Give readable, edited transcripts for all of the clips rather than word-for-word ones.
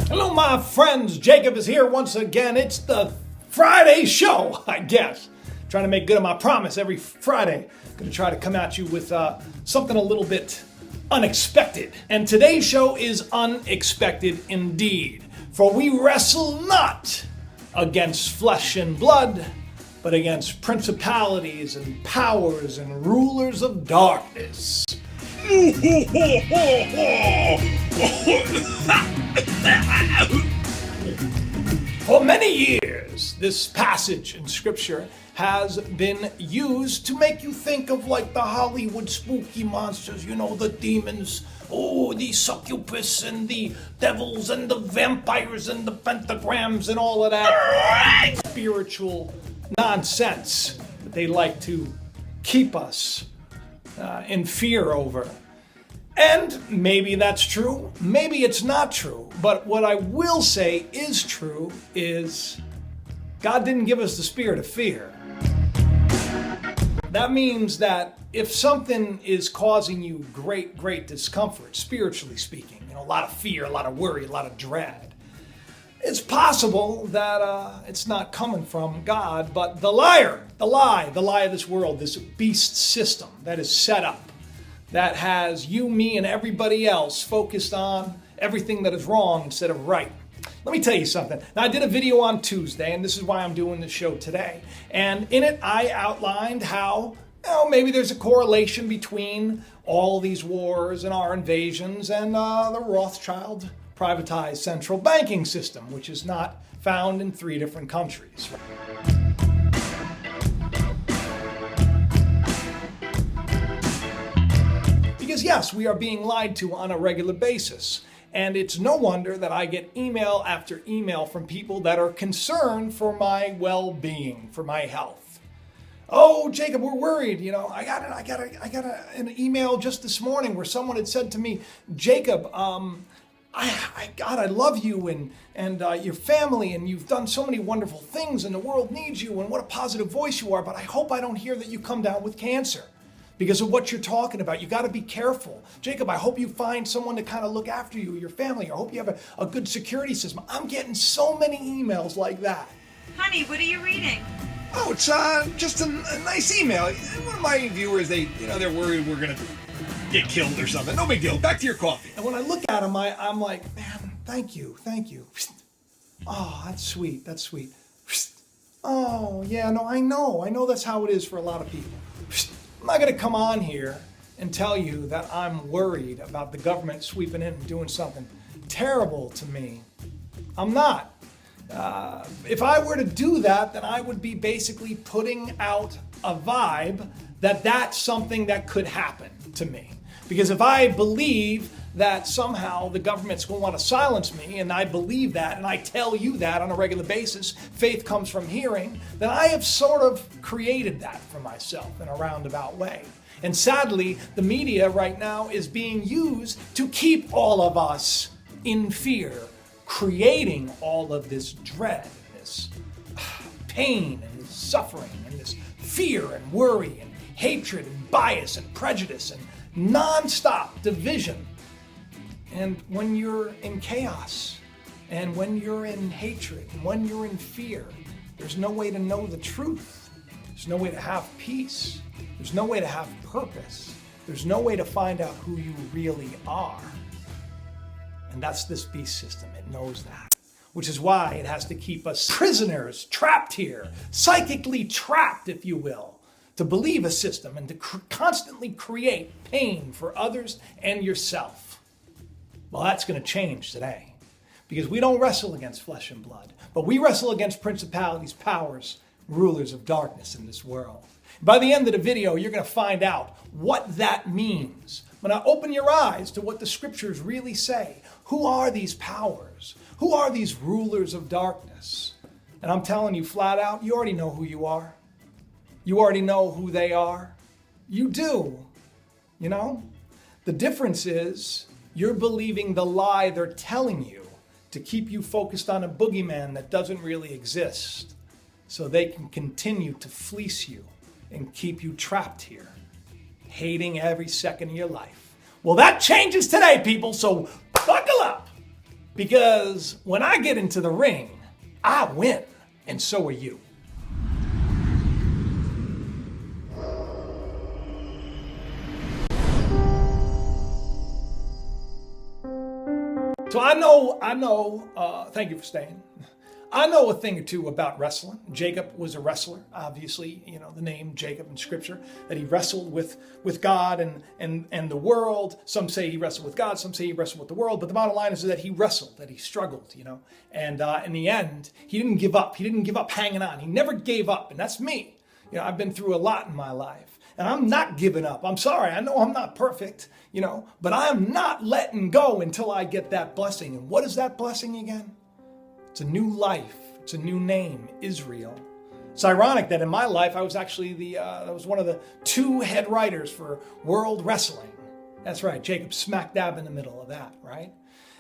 Hello, my friends. Jacob is here once again. It's the Friday show, I guess. Trying to make good on my promise every Friday. Going to try to come at you with something a little bit unexpected. And today's show is unexpected indeed. For we wrestle not against flesh and blood, but against principalities and powers and rulers of darkness. For many years, this passage in Scripture has been used to make you think of like the Hollywood spooky monsters, you know, the demons, the succubus and the devils and the vampires and the pentagrams and all of that spiritual nonsense that they like to keep us in fear over. And maybe that's true, maybe it's not true, but what I will say is true is God didn't give us the spirit of fear. That means that if something is causing you great discomfort, spiritually speaking, you know, a lot of fear, a lot of worry, a lot of dread, it's possible that it's not coming from God, but the lie of this world, this beast system that is set up, that has you, me, and everybody else focused on everything that is wrong instead of right. Let me tell you something. Now, I did a video on Tuesday, and this is why I'm doing the show today. And in it, I outlined how, maybe there's a correlation between all these wars and our invasions and the Rothschild privatized central banking system, which is not found in 3 different countries. Because yes, we are being lied to on a regular basis. And it's no wonder that I get email after email from people that are concerned for my well-being, for my health. Oh, Jacob, we're worried. You know, I got an email just this morning where someone had said to me, Jacob, God, I love you and your family, and you've done so many wonderful things, and the world needs you, and what a positive voice you are. But I hope I don't hear that you come down with cancer because of what you're talking about. You got to be careful. Jacob, I hope you find someone to kind of look after you, your family. I hope you have a good security system. I'm getting so many emails like that. Honey, what are you reading? Oh, it's just a nice email. One of my viewers, they're worried we're going to get killed or something. No big deal. Back to your coffee. And when I look at them, I'm like, man, thank you. Oh, that's sweet. Oh, yeah, no, I know that's how it is for a lot of people. I'm not going to come on here and tell you that I'm worried about the government sweeping in and doing something terrible to me. I'm not. If I were to do that, then I would be basically putting out a vibe that that's something that could happen to me. Because if I believe that somehow the government's going to want to silence me, and I believe that, and I tell you that on a regular basis, faith comes from hearing, then I have sort of created that for myself in a roundabout way. And sadly, the media right now is being used to keep all of us in fear, creating all of this dread, and this pain, and this suffering, and this fear, and worry, and hatred, and bias, and prejudice, and non-stop division. And when you're in chaos, and when you're in hatred, and when you're in fear, there's no way to know the truth. There's no way to have peace. There's no way to have purpose. There's no way to find out who you really are. And that's this beast system. It knows that. Which is why it has to keep us prisoners, trapped here, psychically trapped, if you will, to believe a system and to constantly create pain for others and yourself. Well, that's going to change today, because we don't wrestle against flesh and blood, but we wrestle against principalities, powers, rulers of darkness in this world. By the end of the video, you're going to find out what that means. When I open your eyes to what the scriptures really say, who are these powers? Who are these rulers of darkness? And I'm telling you flat out, you already know who you are. You already know who they are. You do. You know? The difference is you're believing the lie they're telling you to keep you focused on a boogeyman that doesn't really exist, so they can continue to fleece you and keep you trapped here, hating every second of your life. Well, that changes today, people, so buckle up. Because when I get into the ring, I win, and so are you. So I know, thank you for staying. I know a thing or two about wrestling. Jacob was a wrestler, obviously, the name Jacob in scripture, that he wrestled with God and the world. Some say he wrestled with God, some say he wrestled with the world, but the bottom line is that he wrestled, that he struggled, and in the end, he didn't give up. He didn't give up hanging on. He never gave up, and that's me. I've been through a lot in my life, and I'm not giving up. I'm sorry, I know I'm not perfect, but I'm not letting go until I get that blessing. And what is that blessing again? It's a new life. It's a new name, Israel. It's ironic that in my life, I was actually I was one of the 2 head writers for World Wrestling. That's right, Jacob smack dab in the middle of that, right?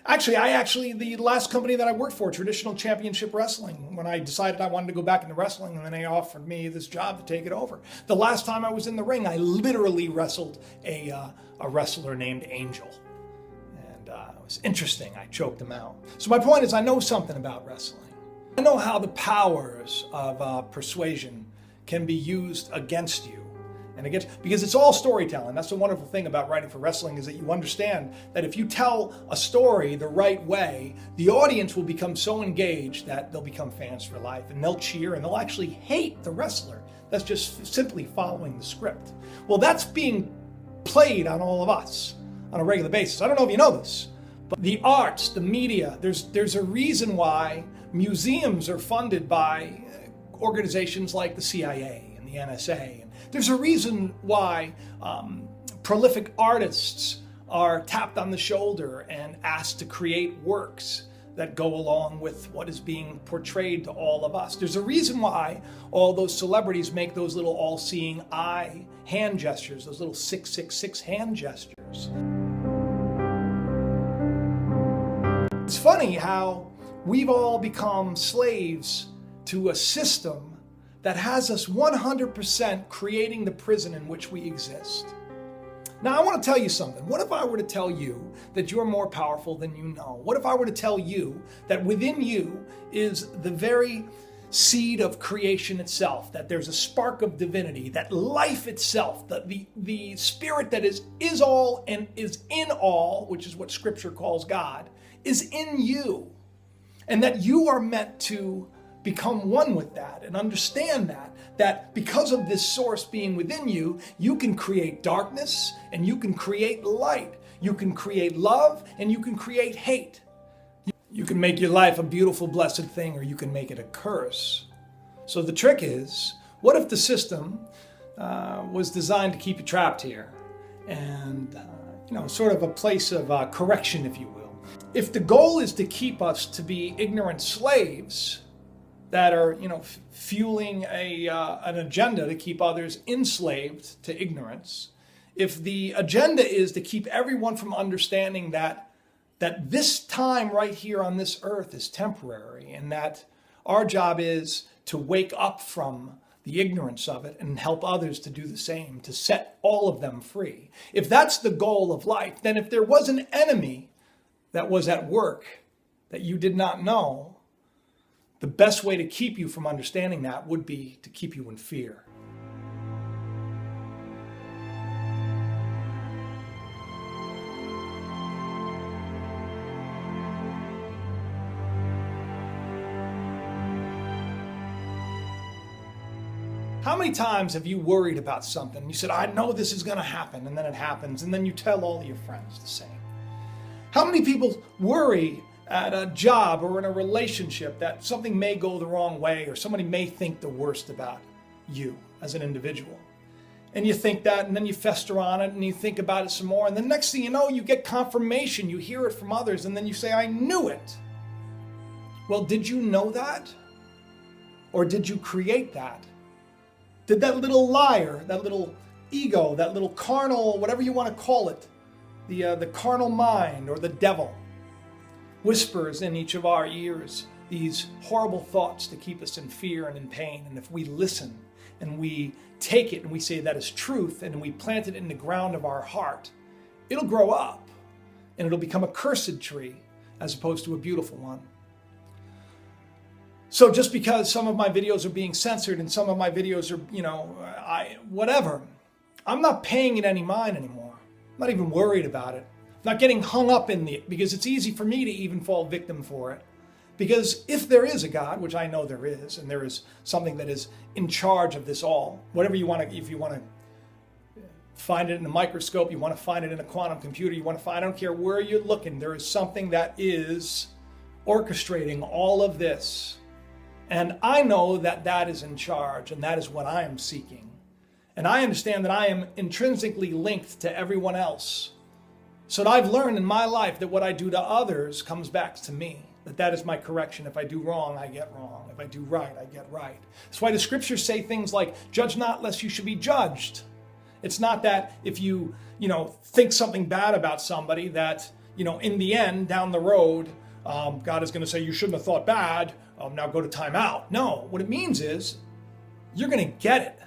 Actually, the last company that I worked for, Traditional Championship Wrestling, when I decided I wanted to go back into wrestling, and then they offered me this job to take it over. The last time I was in the ring, I literally wrestled a wrestler named Angel. It was interesting. I choked him out. So my point is, I know something about wrestling. I know how the powers of persuasion can be used against you. Because it's all storytelling. That's the wonderful thing about writing for wrestling, is that you understand that if you tell a story the right way, the audience will become so engaged that they'll become fans for life, and they'll cheer, and they'll actually hate the wrestler that's just simply following the script. Well, that's being played on all of us on a regular basis. I don't know if you know this, but the arts, the media, there's a reason why museums are funded by organizations like the CIA and the NSA. And there's a reason why prolific artists are tapped on the shoulder and asked to create works that go along with what is being portrayed to all of us. There's a reason why all those celebrities make those little all-seeing eye hand gestures, those little 666 hand gestures. It's funny how we've all become slaves to a system that has us 100% creating the prison in which we exist. Now, I want to tell you something. What if I were to tell you that you're more powerful than you know? What if I were to tell you that within you is the very seed of creation itself, that there's a spark of divinity, that life itself, the spirit that is all and is in all, which is what Scripture calls God, is in you, and that you are meant to become one with that and understand that because of this source being within you, you can create darkness and you can create light. You can create love and you can create hate. You can make your life a beautiful, blessed thing, or you can make it a curse. So the trick is, what if the system was designed to keep you trapped here and, sort of a place of correction, if you will? If the goal is to keep us to be ignorant slaves that are, fueling an agenda to keep others enslaved to ignorance, if the agenda is to keep everyone from understanding that this time right here on this earth is temporary, and that our job is to wake up from the ignorance of it and help others to do the same, to set all of them free. If that's the goal of life, then if there was an enemy that was at work that you did not know, the best way to keep you from understanding that would be to keep you in fear. How many times have you worried about something? You said, I know this is going to happen, and then it happens, and then you tell all your friends the same. How many people worry at a job or in a relationship that something may go the wrong way, or somebody may think the worst about you as an individual? And you think that, and then you fester on it, and you think about it some more, and the next thing you know, you get confirmation, you hear it from others, and then you say, I knew it. Well, did you know that? Or did you create that? Did that little liar, that little ego, that little carnal, whatever you want to call it, the carnal mind or the devil, whispers in each of our ears these horrible thoughts to keep us in fear and in pain. And if we listen and we take it and we say that is truth and we plant it in the ground of our heart, it'll grow up and it'll become a cursed tree as opposed to a beautiful one. So just because some of my videos are being censored and some of my videos are, whatever, I'm not paying it any mind anymore. I'm not even worried about it. I'm not getting hung up in it, because it's easy for me to even fall victim for it. Because if there is a God, which I know there is, and there is something that is in charge of this all, whatever you want to, if you want to find it in a microscope, you want to find it in a quantum computer, you want to find, I don't care where you're looking, there is something that is orchestrating all of this. And I know that that is in charge, and that is what I am seeking. And I understand that I am intrinsically linked to everyone else. So that I've learned in my life that what I do to others comes back to me. That is my correction. If I do wrong, I get wrong. If I do right, I get right. That's why the scriptures say things like, judge not lest you should be judged. It's not that if you, think something bad about somebody that, in the end, down the road, God is going to say, you shouldn't have thought bad. Now go to timeout. No, what it means is you're going to get it.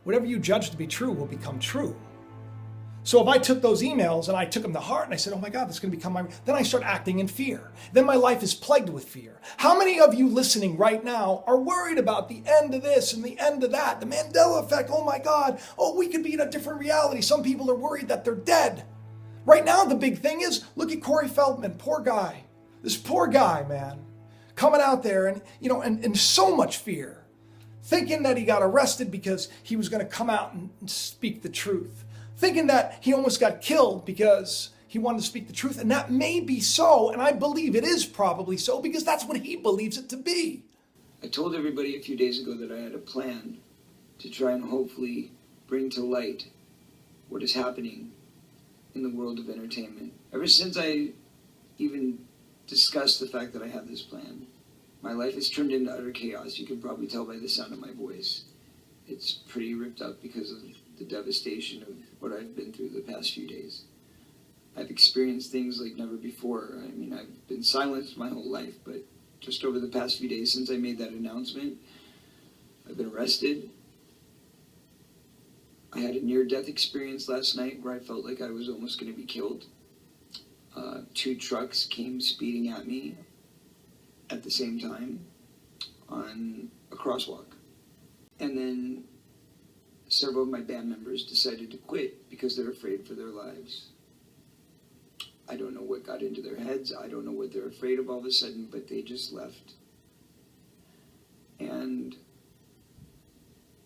Whatever you judge to be true will become true. So if I took those emails and I took them to heart and I said, oh my God, this is going to become then I start acting in fear. Then my life is plagued with fear. How many of you listening right now are worried about the end of this and the end of that? The Mandela effect, oh my God. Oh, we could be in a different reality. Some people are worried that they're dead. Right now, the big thing is, look at Corey Feldman, poor guy. This poor guy, man, coming out there and, and so much fear, thinking that he got arrested because he was going to come out and speak the truth. Thinking that he almost got killed because he wanted to speak the truth. And that may be so, and I believe it is probably so, because that's what he believes it to be. I told everybody a few days ago that I had a plan to try and hopefully bring to light what is happening in the world of entertainment. Ever since I even discussed the fact that I have this plan, my life has turned into utter chaos. You can probably tell by the sound of my voice. It's pretty ripped up because of the devastation of what I've been through the past few days. I've experienced things like never before. I mean, I've been silenced my whole life, but just over the past few days since I made that announcement, I've been arrested. I had a near-death experience last night where I felt like I was almost going to be killed. 2 trucks came speeding at me at the same time on a crosswalk. And then several of my band members decided to quit because they're afraid for their lives. I don't know what got into their heads. I don't know what they're afraid of all of a sudden, but they just left. And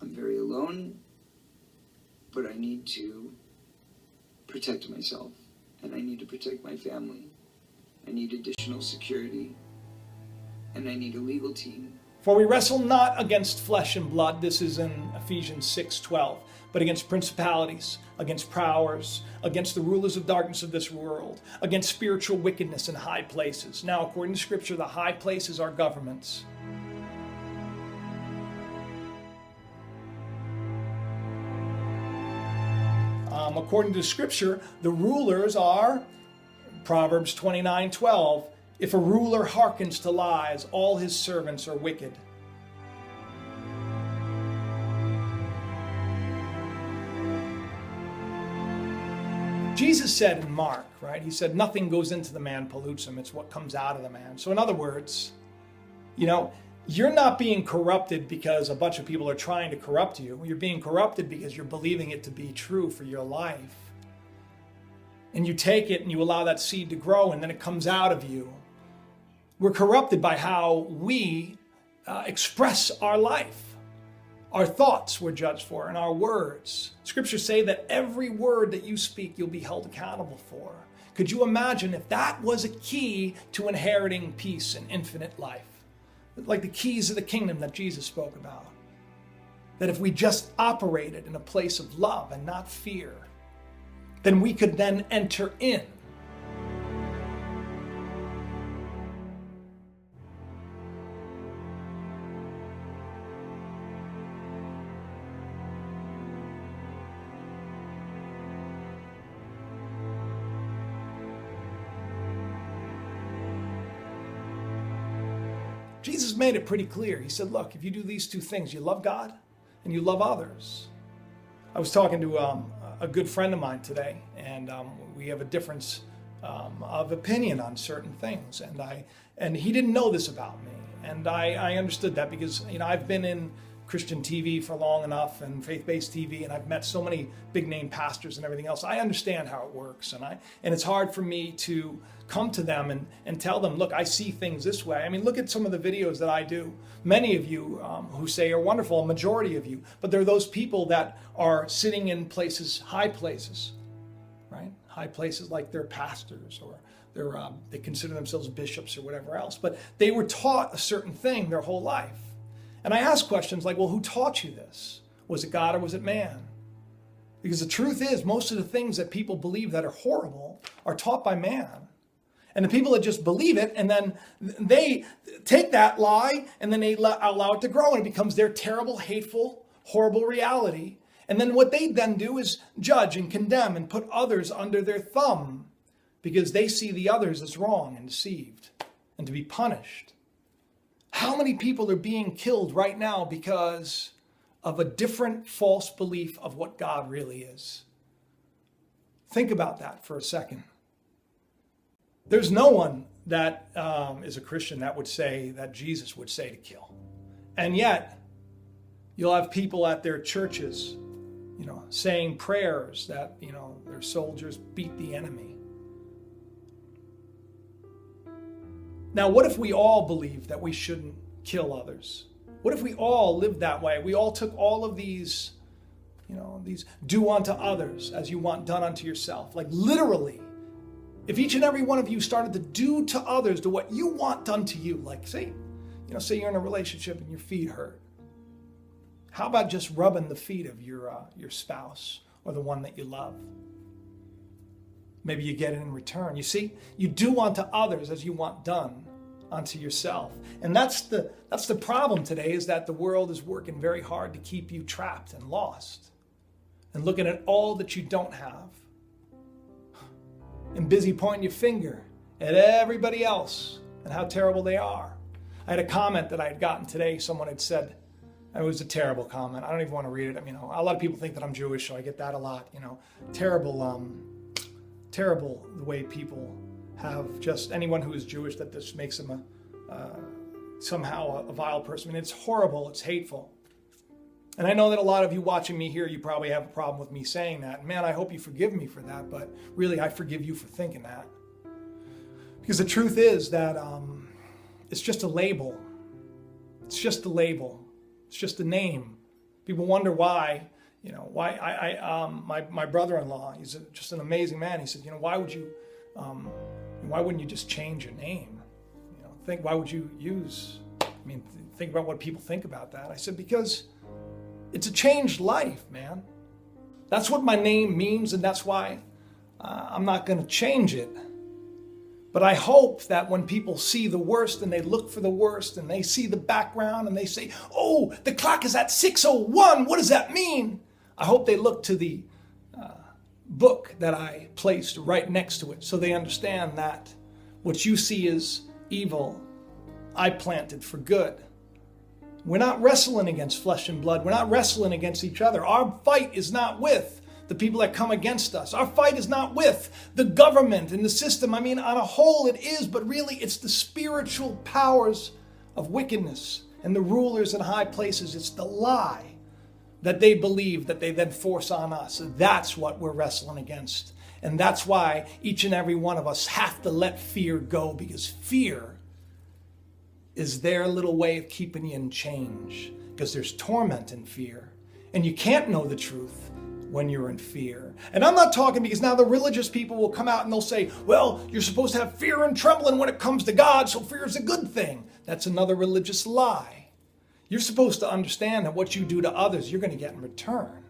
I'm very alone, but I need to protect myself, and I need to protect my family. I need additional security, and I need a legal team. For we wrestle not against flesh and blood, this is in Ephesians 6:12, but against principalities, against powers, against the rulers of darkness of this world, against spiritual wickedness in high places. Now, according to Scripture, the high places are governments. According to Scripture, the rulers are, Proverbs 29:12, if a ruler hearkens to lies, all his servants are wicked. Jesus said in Mark, right? He said, nothing goes into the man pollutes him. It's what comes out of the man. So in other words, you're not being corrupted because a bunch of people are trying to corrupt you. You're being corrupted because you're believing it to be true for your life. And you take it and you allow that seed to grow, and then it comes out of you. We're corrupted by how we express our life. Our thoughts we're judged for, and our words. Scriptures say that every word that you speak, you'll be held accountable for. Could you imagine if that was a key to inheriting peace and infinite life? Like the keys of the kingdom that Jesus spoke about. That if we just operated in a place of love and not fear, then we could then enter in. Jesus made it pretty clear. He said, look, if you do these 2 things, you love God and you love others. I was talking to a good friend of mine today, and we have a difference of opinion on certain things, and he didn't know this about me, and I understood that because I've been in Christian TV for long enough and faith-based TV, and I've met so many big-name pastors and everything else. I understand how it works, and it's hard for me to come to them and tell them, look, I see things this way. I mean, look at some of the videos that I do. Many of you who say are wonderful, a majority of you, but there are those people that are sitting in places, high places, right? High places like they're pastors or they consider themselves bishops or whatever else, but they were taught a certain thing their whole life. And I ask questions like, well, who taught you this? Was it God or was it man? Because the truth is, most of the things that people believe that are horrible are taught by man. And the people that just believe it, and then they take that lie, and then they allow it to grow, and it becomes their terrible, hateful, horrible reality. And then what they then do is judge and condemn and put others under their thumb because they see the others as wrong and deceived and to be punished. How many people are being killed right now because of a different false belief of what God really is? Think about that for a second. There's no one that is a Christian that would say that Jesus would say to kill. And yet, you'll have people at their churches, saying prayers that, their soldiers beat the enemy. Now, what if we all believed that we shouldn't kill others? What if we all lived that way? We all took all of these, these do unto others as you want done unto yourself. Like literally, if each and every one of you started to do to others to what you want done to you, like say you're in a relationship and your feet hurt. How about just rubbing the feet of your spouse or the one that you love? Maybe you get it in return. You see, you do unto others as you want done unto yourself. And that's the problem today, is that the world is working very hard to keep you trapped and lost and looking at all that you don't have and busy pointing your finger at everybody else and how terrible they are. I had a comment that I had gotten today. Someone had said, it was a terrible comment. I don't even want to read it. A lot of people think that I'm Jewish, so I get that a lot. Terrible the way people have just anyone who is Jewish, that this makes them somehow a vile person. It's horrible. It's hateful. And I know that a lot of you watching me here, you probably have a problem with me saying that. And man, I hope you forgive me for that. But really, I forgive you for thinking that. Because the truth is that it's just a label. It's just a label. It's just a name. People wonder why. My brother-in-law, he's just an amazing man. He said, why wouldn't you just change your name? Why would you think about what people think about that. I said, because it's a changed life, man. That's what my name means, and that's why I'm not going to change it. But I hope that when people see the worst and they look for the worst and they see the background and they say, oh, the clock is at 6:01, what does that mean? I hope they look to the book that I placed right next to it so they understand that what you see as evil, I planted for good. We're not wrestling against flesh and blood. We're not wrestling against each other. Our fight is not with the people that come against us. Our fight is not with the government and the system. On a whole it is, but really it's the spiritual powers of wickedness and the rulers in high places. It's the lie that they believe that they then force on us. That's what we're wrestling against. And that's why each and every one of us have to let fear go, because fear is their little way of keeping you in change, because there's torment in fear. And you can't know the truth when you're in fear. And I'm not talking because now the religious people will come out and they'll say, well, you're supposed to have fear and trembling when it comes to God, so fear is a good thing. That's another religious lie. You're supposed to understand that what you do to others, you're going to get in return.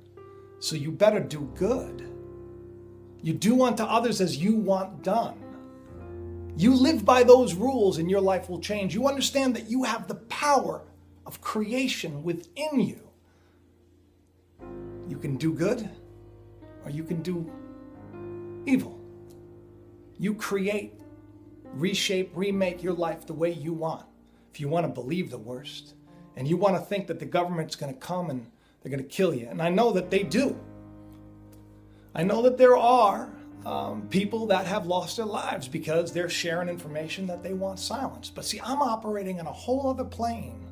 So you better do good. You do unto others as you want done. You live by those rules and your life will change. You understand that you have the power of creation within you. You can do good or you can do evil. You create, reshape, remake your life the way you want. If you want to believe the worst and you want to think that the government's going to come and they're going to kill you. And I know that they do. I know that there are people that have lost their lives because they're sharing information that they want silenced. But see, I'm operating on a whole other plane.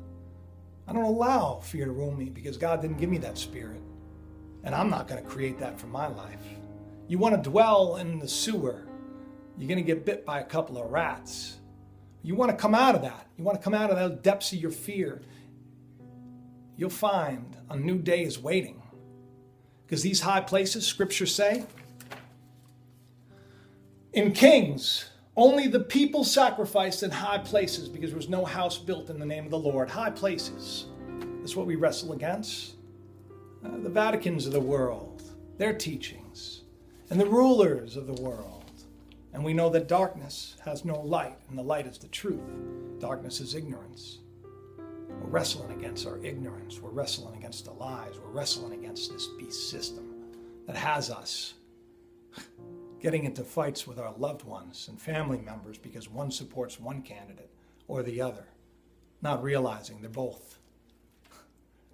I don't allow fear to rule me because God didn't give me that spirit. And I'm not going to create that for my life. You want to dwell in the sewer, you're going to get bit by a couple of rats. You want to come out of that. You want to come out of those depths of your fear. You'll find a new day is waiting. Because these high places, scriptures say, in Kings, only the people sacrificed in high places because there was no house built in the name of the Lord. High places. That's what we wrestle against. The Vaticans of the world, their teachings, and the rulers of the world. And we know that darkness has no light, and the light is the truth. Darkness is ignorance. We're wrestling against our ignorance. We're wrestling against the lies. We're wrestling against this beast system that has us getting into fights with our loved ones and family members because one supports one candidate or the other, not realizing they're both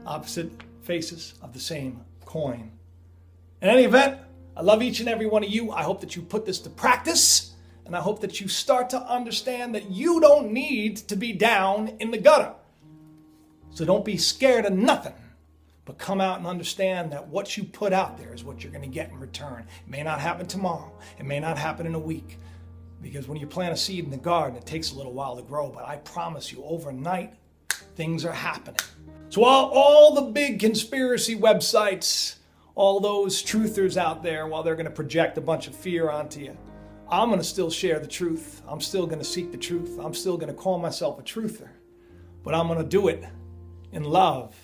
opposite faces of the same coin. In any event, I love each and every one of you. I hope that you put this to practice, and I hope that you start to understand that you don't need to be down in the gutter. So don't be scared of nothing, but come out and understand that what you put out there is what you're going to get in return. It may not happen tomorrow. It may not happen in a week. Because when you plant a seed in the garden, it takes a little while to grow. But I promise you, overnight, things are happening. So while all the big conspiracy websites, all those truthers out there, while they're going to project a bunch of fear onto you, I'm going to still share the truth. I'm still going to seek the truth. I'm still going to call myself a truther. But I'm going to do it in love.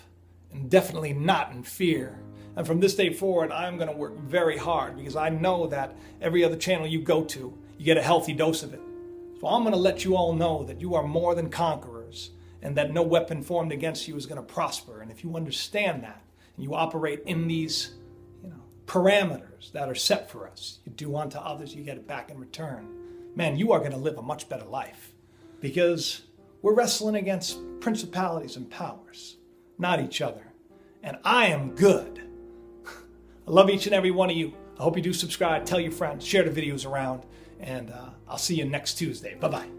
And definitely not in fear. And from this day forward, I'm going to work very hard because I know that every other channel you go to, you get a healthy dose of it. So I'm going to let you all know that you are more than conquerors and that no weapon formed against you is going to prosper. And if you understand that and you operate in these parameters that are set for us, you do unto others, you get it back in return. Man, you are going to live a much better life because we're wrestling against principalities and powers, not each other. And I am good. I love each and every one of you. I hope you do subscribe, tell your friends, share the videos around, and I'll see you next Tuesday. Bye-bye.